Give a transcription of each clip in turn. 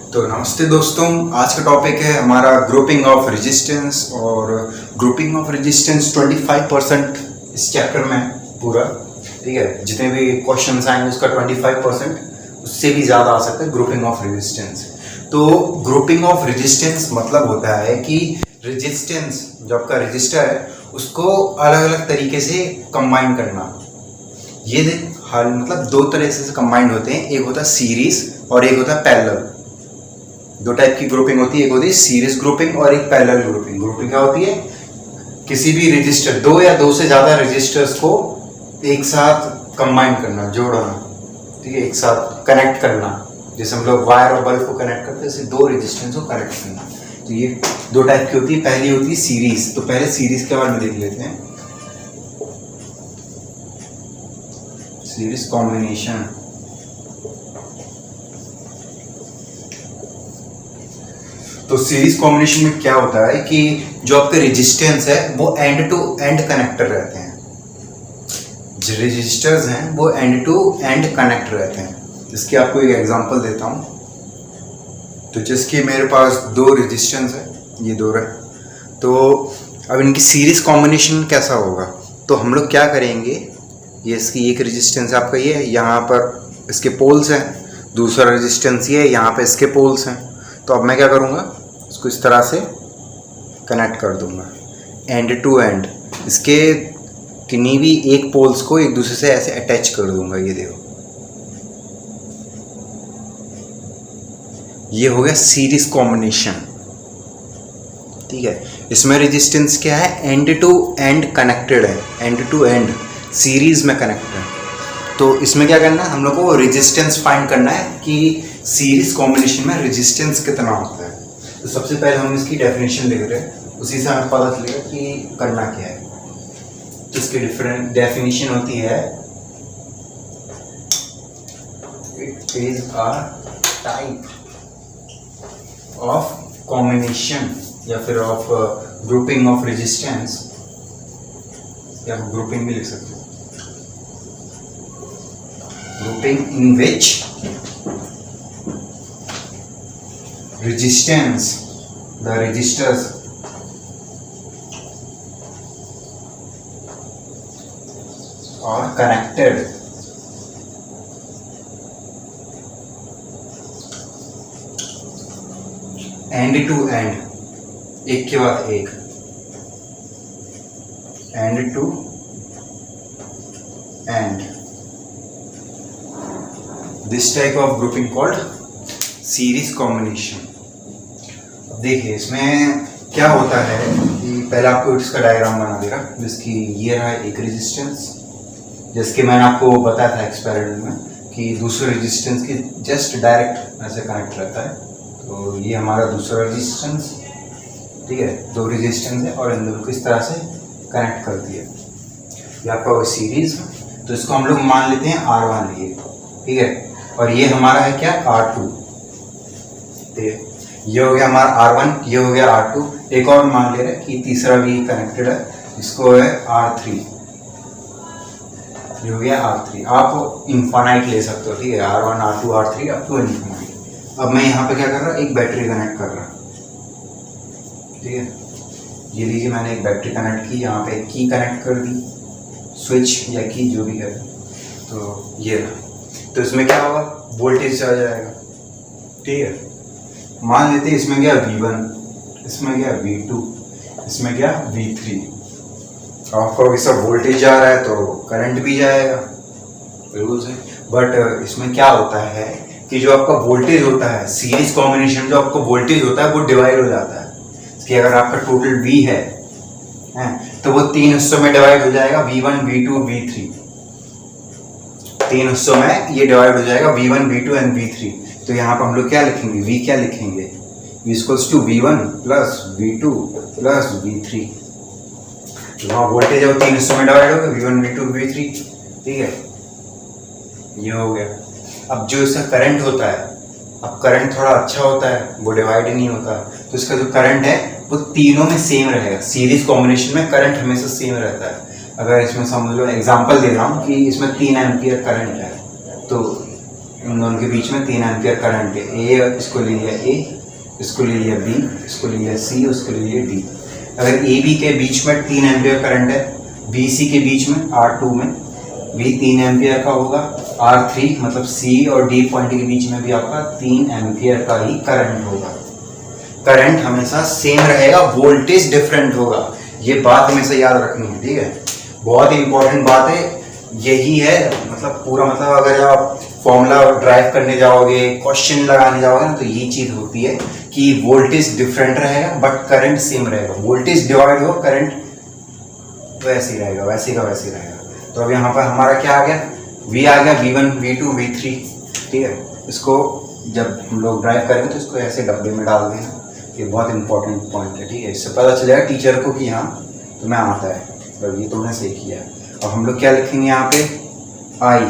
तो नमस्ते दोस्तों, आज का टॉपिक है हमारा ग्रुपिंग ऑफ रेजिस्टेंस। और ग्रुपिंग ऑफ रेजिस्टेंस 25% इस चैप्टर में है पूरा। ठीक है, जितने भी क्वेश्चंस आएंगे उसका 25%, उससे भी ज़्यादा आ सकता है ग्रुपिंग ऑफ रेजिस्टेंस। तो ग्रुपिंग ऑफ रेजिस्टेंस मतलब होता है कि रेजिस्टेंस जो आपका रजिस्टर है उसको अलग अलग तरीके से कंबाइन करना। ये हाल मतलब दो तरह से कंबाइंड होते हैं, एक होता है सीरीज और एक होता है पैरेलल। दो टाइप की ग्रुपिंग होती है, एक होती है सीरीज ग्रुपिंग और एक पैरेलल ग्रुपिंग। ग्रुपिंग क्या होती है? किसी भी रजिस्टर, दो या दो से ज्यादा रजिस्टर्स को एक साथ कंबाइन करना, जोड़ना। ठीक है, एक साथ कनेक्ट करना। जैसे हम लोग वायर और बल्ब को कनेक्ट करते हैं, जैसे दो रजिस्टेंस को कनेक्ट करना। तो ये दो टाइप की होती है। पहली होती है सीरीज। तो पहले सीरीज के बारे में देख लेते हैं। Series combination. तो सीरीज कॉम्बिनेशन में क्या होता है कि जो आपके रेजिस्टेंस है वो एंड टू एंड कनेक्टर रहते हैं। जो रेजिस्टर्स हैं वो एंड टू एंड कनेक्ट रहते हैं। इसकी आपको एक एग्जांपल देता हूँ। तो जिसकी मेरे पास दो रेजिस्टेंस है, ये दो रहे। तो अब इनकी सीरीज कॉम्बिनेशन कैसा होगा? तो हम लोग क्या करेंगे, ये इसकी एक रेजिस्टेंस आपका ये है, यहाँ पर इसके पोल्स हैं। दूसरा रेजिस्टेंस ये है, यहाँ पे इसके पोल्स हैं। तो अब मैं क्या करूँगा, इसको इस तरह से कनेक्ट कर दूंगा एंड टू एंड। इसके किन्हीं भी एक पोल्स को एक दूसरे से ऐसे अटैच कर दूंगा। ये देखो, ये हो गया सीरीज कॉम्बिनेशन। ठीक है, इसमें रेजिस्टेंस क्या है? एंड टू एंड कनेक्टेड है, एंड टू एंड सीरीज में कनेक्टेड है। तो इसमें क्या करना है, हम लोग को रेजिस्टेंस फाइंड करना है कि सीरीज कॉम्बिनेशन में रेजिस्टेंस कितना होता है। तो सबसे पहले हम इसकी डेफिनेशन लिख रहे हैं, उसी से हमें पता चलेगा कि करना क्या है। तो इसकी डिफरेंट डेफिनेशन होती है, it is a type of combination या फिर ऑफ ग्रुपिंग ऑफ रेजिस्टेंस, या ग्रुपिंग भी लिख सकते हो, grouping in which resistance, the resistors are connected end to end, एक के बाद एक, end to end. This type of grouping called series combination. अब देखिए इसमें क्या होता है कि पहले आपको इसका डायग्राम बना देगा, जिसकी ये रहा एक रेजिस्टेंस, जिसके मैंने आपको बताया था एक्सपेरिमेंट में कि दूसरे रेजिस्टेंस की जस्ट डायरेक्ट ऐसे कनेक्ट रहता है। तो ये हमारा दूसरा रेजिस्टेंस। ठीक है, दो रेजिस्टेंस है और इन दोनों को इस तरह से कनेक्ट कर दिया। ये आपका वो सीरीज। तो इसको हम लोग मान लेते हैं R1 ये। ठीक है, और ये हमारा है क्या, R2। ये हो गया हमारा R1, ये हो गया R2। एक और मान ले रहे हैं कि तीसरा भी कनेक्टेड है, इसको है R3। ये हो गया R3। आप इनफाइनाइट ले सकते हो। ठीक है, R1 R2 R3 up to infinite. अब मैं यहाँ पे क्या कर रहा हूँ, एक बैटरी कनेक्ट कर रहा हूँ। ठीक है, ये लीजिए मैंने एक बैटरी कनेक्ट की, यहाँ पे एक की कनेक्ट कर दी, स्विच या की जो भी है। तो ये रहा। तो इसमें क्या होगा, वोल्टेज आ जाएगा। ठीक है, मान लेते हैं इसमें गया V1, इसमें गया V2, इसमें गया V3। आपका वैसा वोल्टेज जा रहा है तो करंट भी जाएगा, बिल्कुल सही। बट इसमें क्या होता है कि जो आपका वोल्टेज होता है सीरीज कॉम्बिनेशन, जो आपका वोल्टेज होता है वो डिवाइड हो जाता है। कि अगर आपका टोटल V है तो वो तीन हिस्सों में डिवाइड हो जाएगा, V1 V2 V3। तीन हिस्सों में ये डिवाइड हो जाएगा, V1 V2 एंड V3। तो यहाँ पर हम लोग क्या लिखेंगे, V क्या लिखेंगे, V equals to V1 plus V2 plus V3। तो वहाँ वोल्टेज है वो तीन हिस्सों में डिवाइड होगा, V1 V2 V3। ठीक है, ये हो गया। अब जो इसका करंट होता है, अब करंट थोड़ा अच्छा होता है, वो डिवाइड नहीं होता। तो इसका जो करंट है वो तीनों में सेम रहेगा। सीरीज कॉम्बिनेशन में करंट हमेशा सेम रहता है। अगर इसमें समझ लो एग्जांपल दे रहा हूँ कि इसमें 3 एम्पियर करंट है, तो इन दोनों के बीच में 3 एम्पियर करंट है। ए इसको ले लिया ए, इसको ले लिया बी, इसको ले लिया सी, उसको ले लिया डी। अगर ए बी के बीच में 3 एम्पियर करंट है, बी सी के बीच में R2 में भी 3 एम्पियर का होगा, R3 मतलब सी और डी पॉइंट के बीच में भी आपका 3 एम्पियर का ही करंट होगा। करंट हमेशा सेम रहेगा, वोल्टेज डिफरेंट होगा। ये बात हमेशा याद रखनी है, ठीक है, बहुत इंपॉर्टेंट बात है। यही है मतलब पूरा, मतलब अगर आप फॉर्मूला ड्राइव करने जाओगे, क्वेश्चन लगाने जाओगे ना, तो ये चीज होती है कि वोल्टेज डिफरेंट रहेगा बट करंट सेम रहेगा। वोल्टेज डिवाइड हो, करंट वैसे ही रहेगा, वैसे का वैसे रहेगा। तो अब यहाँ पर हमारा क्या आ गया, V आ गया, V1 V2 V3, ठीक है। इसको जब हम लोग ड्राइव करेंगे तो इसको ऐसे डब्बे में डाल देना। ये बहुत इंपॉर्टेंट पॉइंट है, ठीक है। इससे पता चलेगा टीचर को कि हाँ तुम्हें आता है, मतलब ये तुमने सही किया है। अब हम लोग क्या लिखेंगे यहाँ पे, I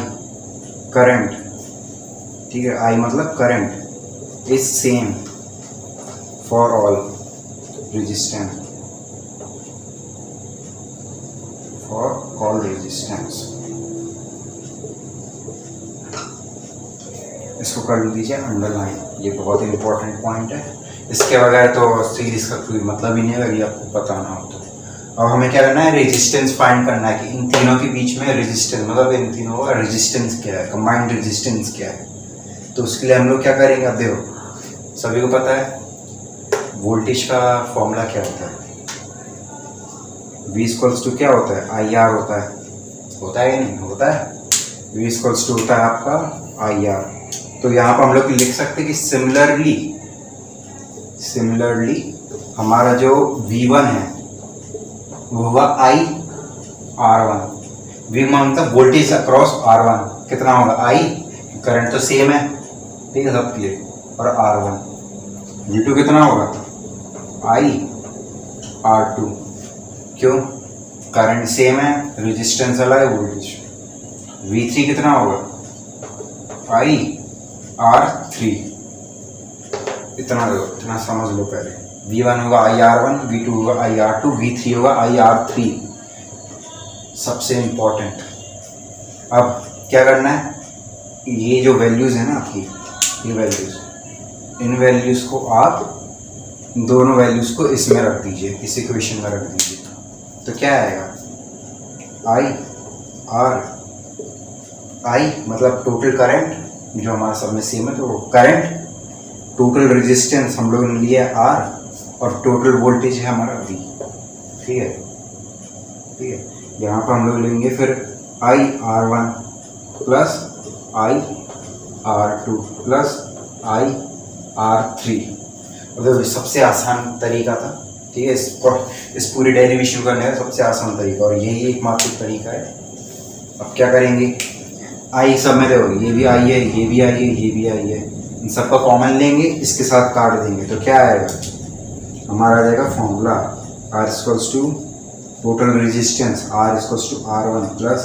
करंट, ठीक है। I मतलब current is same for all resistance, for all resistance. इसको कर लीजिए अंडरलाइन, ये बहुत इंपॉर्टेंट पॉइंट है। इसके बगैर तो सीरीज का कोई मतलब ही नहीं है, अगर ये आपको पता ना हो तो। अब हमें क्या करना है, रेजिस्टेंस फाइंड करना है कि इन तीनों के बीच में रेजिस्टेंस, मतलब इन तीनों का रेजिस्टेंस क्या है, कंबाइंड रेजिस्टेंस क्या है। तो उसके लिए हम लोग क्या करेंगे, अब देखो सभी को पता है वोल्टेज का फॉर्मूला क्या होता है, V इक्वल्स टू क्या होता है, IR होता है या नहीं होता है। V इक्वल्स टू होता है आपका IR। तो यहाँ पर हम लोग लिख सकते हैं कि सिमिलरली हमारा जो V1 है वो होगा IR1। V मतलब वोल्टेज अक्रॉस R1 कितना होगा, I, करंट तो सेम है, ठीक है सब क्लियर, और R1। V2 कितना होगा, IR2, क्यों, करंट सेम है, रेजिस्टेंस अलग है, वोल्टेज। V3 कितना होगा, IR3। इतना समझ लो पहले। V1 होगा IR1, V2 होगा IR2, V3 होगा IR3। सबसे इंपॉर्टेंट। अब क्या करना है, ये जो वैल्यूज है ना आपकी, ये वैल्यूज, इन वैल्यूज को आप दोनों वैल्यूज को इसमें रख दीजिए, इस इक्वेशन में रख दीजिए। तो क्या आएगा, I मतलब टोटल करंट जो हमारा सब में सेम है, तो करंट, टोटल रेजिस्टेंस हम लोगों ने लिया R, और टोटल वोल्टेज है हमारा V, ठीक है। यहाँ पर हम लोग लेंगे फिर IR1 plus IR2 plus IR3। मतलब सबसे आसान तरीका था, ठीक है। इस पूरी डेरिवेशन करने का सबसे आसान तरीका, और यही एकमात्र तरीका है। अब क्या करेंगे, I सब में देखो, ये भी I है, ये भी I है, ये भी I है, इन सबका कॉमन लेंगे, इसके साथ काट देंगे, तो क्या आएगा, हमारा आ जाएगा formula R equals to total resistance, R equals to R1 plus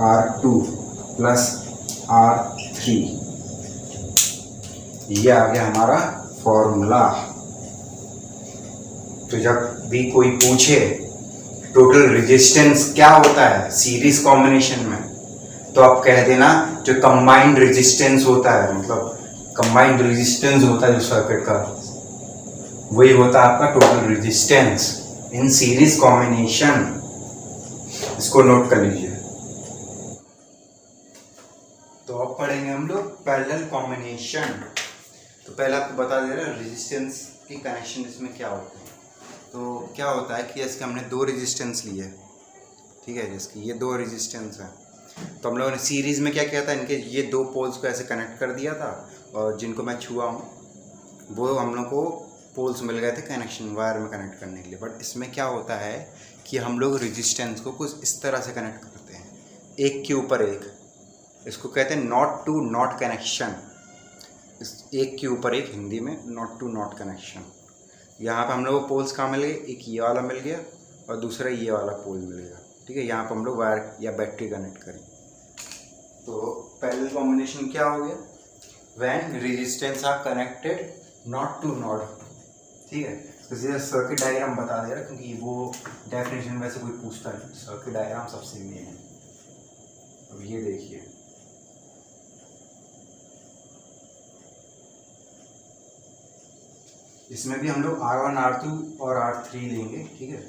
R2 plus R3। ये आ गया हमारा फॉर्मूला। तो जब भी कोई पूछे टोटल रेजिस्टेंस क्या होता है सीरीज कॉम्बिनेशन में, तो आप कह देना जो कंबाइंड रेजिस्टेंस होता है, मतलब कंबाइंड रेजिस्टेंस होता है जो सर्किट का, वही होता है आपका total resistance in series combination. इसको नोट कर लीजिए। तो अब पढ़ेंगे हम लोग पैरेलल कॉम्बिनेशन। तो पहले आपको बता दे रहा रेजिस्टेंस की कनेक्शन इसमें क्या होता है। तो क्या होता है कि इसके हमने 2 रेजिस्टेंस लिए, ठीक है, जिसकी ये 2 रेजिस्टेंस है। तो हम लोगों ने सीरीज़ में क्या किया था, इनके ये 2 पोल्स को ऐसे कनेक्ट कर दिया था, और जिनको मैं छुआ हूँ वो हम लोग को पोल्स मिल गए थे कनेक्शन वायर में कनेक्ट करने के लिए। बट इसमें क्या होता है कि हम लोग रेजिस्टेंस को कुछ इस तरह से कनेक्ट करते हैं, एक के ऊपर एक। इसको कहते हैं नॉट टू नॉट कनेक्शन। इस एक के ऊपर एक हिंदी में नॉट टू नॉट कनेक्शन। यहाँ पे हम लोग को पोल्स कहाँ मिल गए, एक ये वाला मिल गया और दूसरा ये वाला पोल मिल गया, ठीक है। यहाँ पर हम लोग वायर या बैटरी कनेक्ट करें। तो पैरेलल कॉम्बिनेशन क्या हो गया, when resistance are connected not to not, ठीक है। तो सीधा सर्किट डायग्राम बता दे रहा, क्योंकि वो डेफिनेशन वैसे कोई पूछता नहीं, सर्किट डायग्राम सबसे मेन है। अब ये देखिए, इसमें भी हम लोग R1 R2 और R3 लेंगे, ठीक है।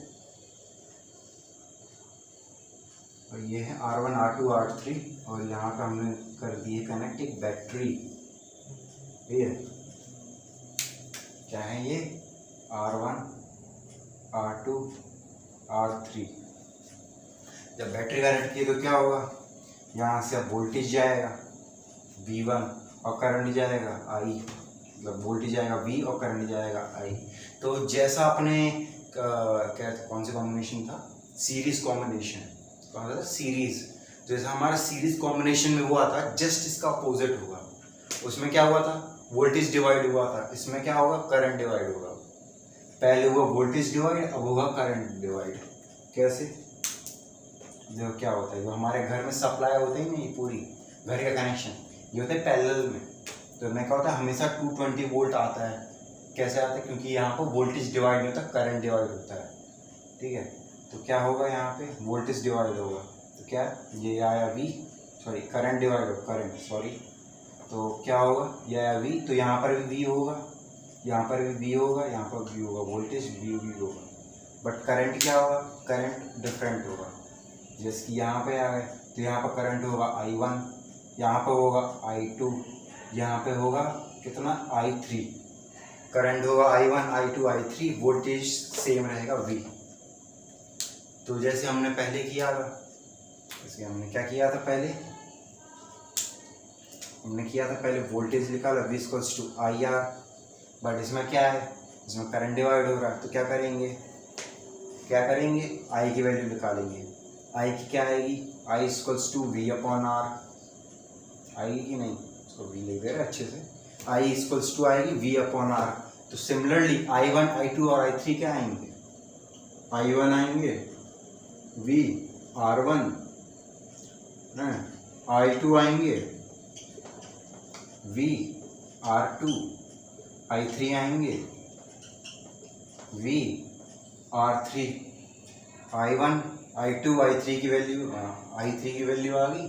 और ये है R1 R2 R3 और यहाँ पे हमने कर दिए कनेक्ट एक बैटरी, ठीक है। क्या है ये? R1 R2 R3। जब बैटरी कनेक्ट की तो क्या होगा, यहाँ से अब वोल्टेज जाएगा V1 और करंट जाएगा I, मतलब वोल्टेज जाएगा V और करंट जाएगा I। तो जैसा अपने क्या कौन सा कॉम्बिनेशन था, सीरीज कॉम्बिनेशन, कौन सा था, सीरीज। जैसा हमारा सीरीज कॉम्बिनेशन में हुआ था, जस्ट इसका अपोजिट होगा। उसमें क्या हुआ था, वोल्टेज डिवाइड हुआ था, इसमें क्या होगा, करंट डिवाइड होगा। पहले हुआ वोल्टेज डिवाइड, अब होगा करंट डिवाइड। कैसे? जो क्या होता है, जो हमारे घर में सप्लाई होते हैं ना, ये पूरी घर का कनेक्शन ये होता है पैरेलल में। तो मैं क्या होता है, हमेशा 220 वोल्ट आता है। कैसे आता है? क्योंकि यहाँ पर वोल्टेज डिवाइड नहीं होता, करंट डिवाइड होता है, ठीक है। तो क्या होगा, यहाँ पे वोल्टेज डिवाइड होगा, तो क्या ये आया V, सॉरी करंट डिवाइड हो, करंट सॉरी, तो क्या होगा, ये आया V, तो यहाँ पर भी V होगा, यहाँ पर भी V होगा, यहाँ पर V होगा, वोल्टेज V होगा। बट करंट क्या होगा, करंट डिफरेंट होगा। जैसे कि यहाँ पे आ गए तो यहाँ पर करंट होगा I1, यहाँ पर होगा I2, यहाँ पे होगा कितना, I3। करंट होगा I1 I2 I3, voltage same रहेगा V। तो जैसे हमने पहले किया था, इसके हमने क्या किया था, हमने किया था पहले वोल्टेज निकाला V equals to IR। But इसमें क्या है, इसमें करंट डिवाइड हो रहा है, तो क्या करेंगे I की वैल्यू निकालेंगे। I की क्या आएगी, I equals to V upon R, I की नहीं, इसको V ले गए अच्छे से, I इक्वल्स टू आएगी V अपॉन R। तो सिमिलरली I1 I2 और I3 क्या आएंगे, I1 आएंगे V R1, I2 आएंगे V R2, I3 आएंगे V R3। I1 I2 I3 की वैल्यू, I3 की वैल्यू आ गई,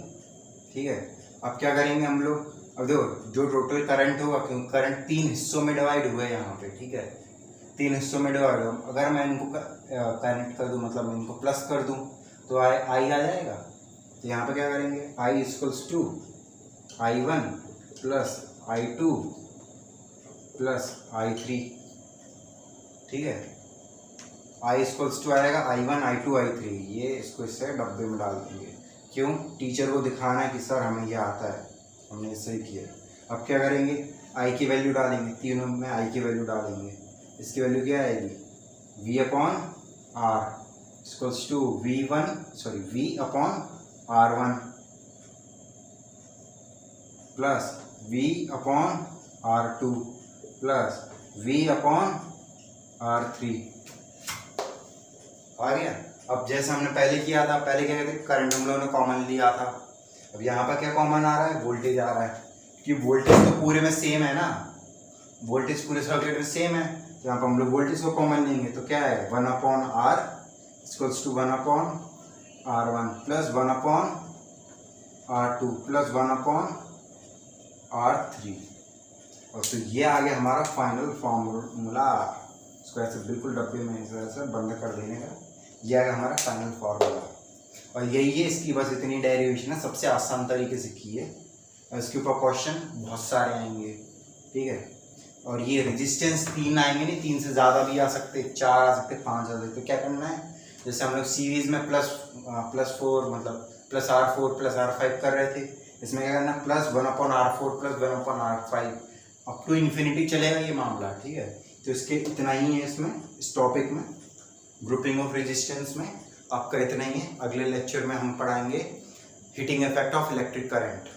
ठीक है। अब क्या करेंगे हम लोग, अब देखो जो टोटल करंट होगा, क्योंकि करंट 3 हिस्सों में डिवाइड हुआ है यहाँ पे, ठीक है, 3 हिस्सों में डिवाइड हुआ। अगर मैं इनको कनेक्ट कर दूँ, मतलब इनको प्लस कर दूँ, तो I आ जाएगा। तो यहाँ पे क्या करेंगे, I equals to I1 plus I2 plus I3, ठीक है। I इक्वल्स टू आएगा I1 I2 I3, ये इसको इससे डब्बे में डाल देंगे। क्यों? टीचर को दिखाना है कि सर हमें ये आता है, हमने इससे ही किया। अब क्या करेंगे, I की वैल्यू डालेंगे, तीनों में I की वैल्यू डालेंगे। इसकी वैल्यू क्या आएगी, V upon R equals to V upon R1 plus V upon R2 plus V upon R3। आ गया। अब जैसे हमने पहले किया था, पहले क्या कहते, करंट हम लोगों ने कॉमन लिया था। अब यहाँ पर क्या कॉमन आ रहा है, वोल्टेज आ रहा है, क्योंकि वोल्टेज तो पूरे में सेम है ना, वोल्टेज पूरे सर्किट में सेम है। तो यहाँ पर हम लोग वोल्टेज को कॉमन लेंगे, तो क्या है, 1 upon R equals to 1 upon R1 plus 1 upon R2 plus 1 upon R3। और तो ये आ गया हमारा फाइनल फॉर्मूला। इसको ऐसे बिल्कुल डब्बे में ऐसे बंद कर देने का, यह है हमारा फाइनल फॉर्मूला। और यही है इसकी, बस इतनी डेरिवेशन है, सबसे आसान तरीके से की है। और इसके ऊपर क्वेश्चन बहुत सारे आएंगे, ठीक है। और ये रेजिस्टेंस 3 आएंगे, नहीं 3 से ज़्यादा भी आ सकते, 4 आ सकते, 5 आ सकते। क्या करना है, जैसे हम लोग सीरीज में प्लस 4 मतलब प्लस R4 प्लस R5 कर रहे थे, इसमें क्या करना है, plus 1 upon R4 plus 1 upon R5 up to infinity चलेगा ये मामला, ठीक है। तो इसके इतना ही है इसमें, इस टॉपिक में ग्रुपिंग ऑफ रेजिस्टेंस में आपका इतना ही है। अगले लेक्चर में हम पढ़ाएंगे heating effect of electric current.